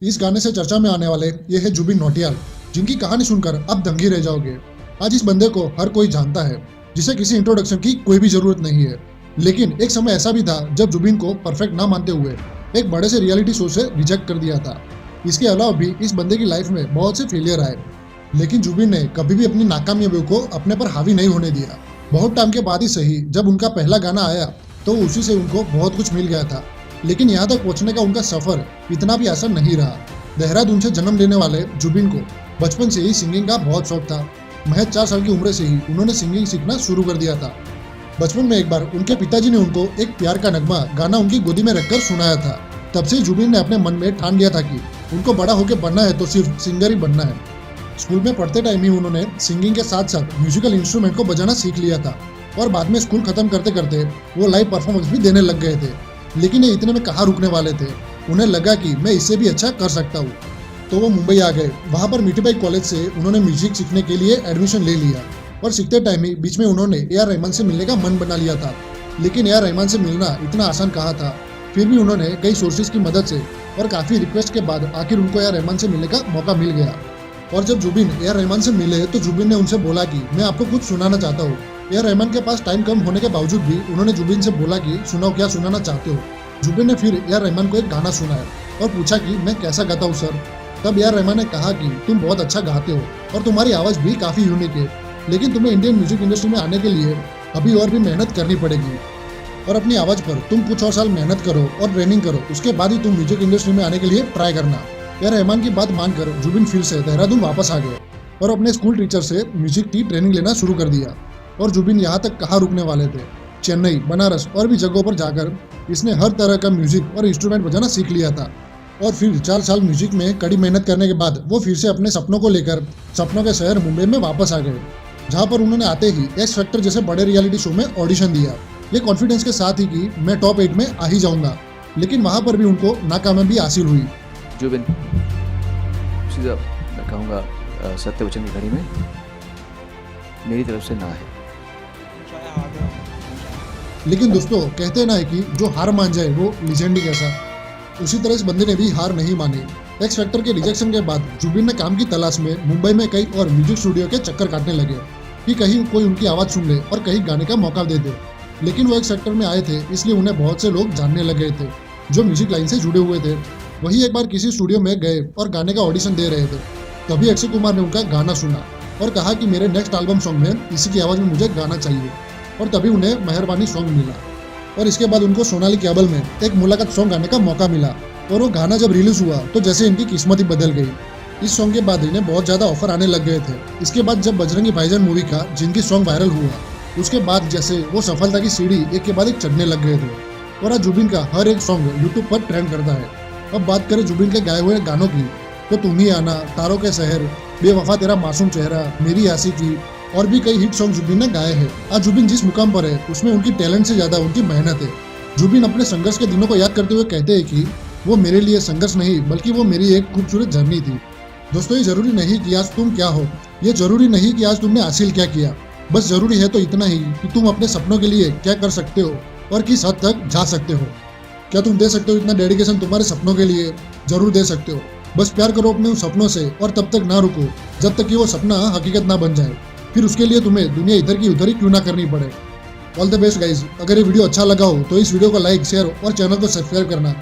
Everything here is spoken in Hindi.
इस गाने से चर्चा में आने वाले ये है जुबिन नौटियाल, जिनकी कहानी सुनकर आप दंगी रह जाओगे। आज इस बंदे को हर कोई जानता है, जिसे किसी इंट्रोडक्शन की कोई भी जरूरत नहीं है। लेकिन एक समय ऐसा भी था जब जुबिन को परफेक्ट ना मानते हुए एक बड़े से रियलिटी शो से रिजेक्ट कर दिया था। इसके अलावा भी इस बंदे की लाइफ में बहुत से फेलियर आए, लेकिन जुबिन ने कभी भी अपनी नाकामयाबियों को अपने पर हावी नहीं होने दिया। बहुत टाइम के बाद ही सही, जब उनका पहला गाना आया तो उसी से उनको बहुत कुछ मिल गया था। लेकिन यहाँ तक पहुँचने का उनका सफर इतना भी आसान नहीं रहा। देहरादून से जन्म लेने वाले जुबिन को बचपन से ही सिंगिंग का बहुत शौक था। महज 4 साल की उम्र से ही उन्होंने सिंगिंग सीखना शुरू कर दिया था। बचपन में एक बार उनके पिताजी ने उनको एक प्यार का नगमा गाना उनकी गोदी में रखकर सुनाया था। तब से जुबिन ने अपने मन में ठान लिया था कि उनको बड़ा होकर बनना है तो सिर्फ सिंगर ही बनना है। स्कूल में पढ़ते टाइम ही उन्होंने सिंगिंग के साथ साथ म्यूजिकल इंस्ट्रूमेंट को बजाना सीख लिया था और बाद में स्कूल खत्म करते करते वो लाइव परफॉर्मेंस भी देने लग गए थे। लेकिन ये इतने में कहाँ रुकने वाले थे। उन्हें लगा कि मैं इससे भी अच्छा कर सकता हूँ, तो वो मुंबई आ गए। वहाँ पर मीठीबाई कॉलेज से उन्होंने म्यूजिक सीखने के लिए एडमिशन ले लिया और सीखते टाइम ही बीच में उन्होंने ए.आर. रहमान से मिलने का मन बना लिया था। लेकिन ए.आर. रहमान से मिलना इतना आसान कहा था। फिर भी उन्होंने कई सोर्सेज की मदद से और काफ़ी रिक्वेस्ट के बाद आखिर उनको ए.आर. रहमान से मिलने का मौका मिल गया। और जब जुबिन ए.आर. रहमान से मिले तो जुबिन ने उनसे बोला कि मैं आपको कुछ सुनाना चाहता हूँ। ए.आर. रहमान के पास टाइम कम होने के बावजूद भी उन्होंने जुबिन से बोला कि सुनाओ, क्या सुनाना चाहते हो। जुबिन ने फिर ए.आर. रहमान को एक गाना सुनाया और पूछा कि मैं कैसा गाता हूँ सर। तब ए.आर. रहमान ने कहा कि तुम बहुत अच्छा गाते हो और तुम्हारी आवाज़ भी काफ़ी यूनिक है, लेकिन तुम्हें इंडियन म्यूजिक इंडस्ट्री में आने के लिए अभी और भी मेहनत करनी पड़ेगी और अपनी आवाज़ पर तुम कुछ और साल मेहनत करो और ट्रेनिंग करो, उसके बाद ही तुम म्यूजिक इंडस्ट्री में आने के लिए ट्राई करना। ए.आर. रहमान की बात मानकर जुबिन फिर से देहरादून वापस आ गए और अपने स्कूल टीचर से म्यूजिक की ट्रेनिंग लेना शुरू कर दिया। और जुबिन यहाँ तक कहाँ रुकने वाले थे। चेन्नई, बनारस और भी जगहों पर जाकर इसने हर तरह का म्यूजिक और इंस्ट्रूमेंट बजाना सीख लिया था। और फिर 4 साल म्यूजिक में कड़ी मेहनत करने के बाद वो फिर से अपने सपनों को लेकर सपनों के शहर मुंबई में वापस आ गए, जहाँ पर उन्होंने आते ही एक्स फैक्टर जैसे बड़े रियलिटी शो में ऑडिशन दिया, ये कॉन्फिडेंस के साथ ही कि मैं टॉप 8 में आ ही जाऊंगा। लेकिन वहाँ पर भी उनको नाकामयाबी हासिल हुई। जुबिन, सीधा मैं कहूँगा सत्य वचन की घड़ी में मेरी तरफ से ना है। लेकिन दोस्तों, कहते ना है कि जो हार मान जाए वो लीजेंड ही कैसा। उसी तरह इस बंदे ने भी हार नहीं मानी। एक्स फैक्टर के रिजेक्शन के बाद जुबिन ने काम की तलाश में मुंबई में कई और म्यूजिक स्टूडियो के चक्कर काटने लगे कि कहीं कोई उनकी आवाज़ सुन ले और कहीं गाने का मौका दे दे। लेकिन वो एक्स फैक्टर में आए थे, इसलिए उन्हें बहुत से लोग जानने लग गए थे जो म्यूजिक लाइन से जुड़े हुए थे। वही एक बार किसी स्टूडियो में गए और गाने का ऑडिशन दे रहे थे। तभी अक्षय कुमार ने उनका गाना सुना और कहा कि मेरे नेक्स्ट एल्बम सॉन्ग में इसी की आवाज़ में मुझे गाना चाहिए। और तभी उन्हें मेहरबानी सॉन्ग मिला और इसके बाद उनको सोनाली केबल में एक मुलाकात सॉन्ग गाने का मौका मिला। और वो गाना जब रिलीज हुआ तो जैसे इनकी किस्मत ही बदल गई। इस सॉन्ग के बाद इन्हें बहुत ज़्यादा ऑफर आने लग गए थे। इसके बाद जब बजरंगी भाईजान मूवी का जिनकी सॉन्ग वायरल हुआ, उसके बाद जैसे वो सफलता की सीढ़ी एक के बाद एक चढ़ने लग गए थे। और आज जुबिन का हर एक सॉन्ग यूट्यूब पर ट्रेंड करता है। अब बात करें जुबिन के गाए हुए गानों की, तो तुम ही आना, तारों के शहर, बेवफा तेरा मासूम चेहरा, मेरी आशिकी और भी कई हिट सॉन्ग जुबिन ने गाए हैं। आज जुबिन जिस मुकाम पर है उसमें उनकी टैलेंट से ज़्यादा उनकी मेहनत है। जुबिन अपने संघर्ष के दिनों को याद करते हुए कहते हैं कि वो मेरे लिए संघर्ष नहीं बल्कि वो मेरी एक खूबसूरत जर्नी थी। दोस्तों, ये जरूरी नहीं कि आज तुम क्या हो, ये जरूरी नहीं कि आज तुमने हासिल क्या किया। बस जरूरी है तो इतना ही कि तुम अपने सपनों के लिए क्या कर सकते हो और किस हद तक जा सकते हो। क्या तुम दे सकते हो इतना डेडिकेशन तुम्हारे सपनों के लिए? जरूर दे सकते हो। बस प्यार करो अपने उन सपनों से और तब तक ना रुको जब तक कि वो सपना हकीकत ना बन जाए। फिर उसके लिए तुम्हें दुनिया इधर की उधर ही क्यों ना करनी पड़े। All the best guys. अगर ये वीडियो अच्छा लगा हो तो इस वीडियो को लाइक, शेयर और चैनल को सब्सक्राइब करना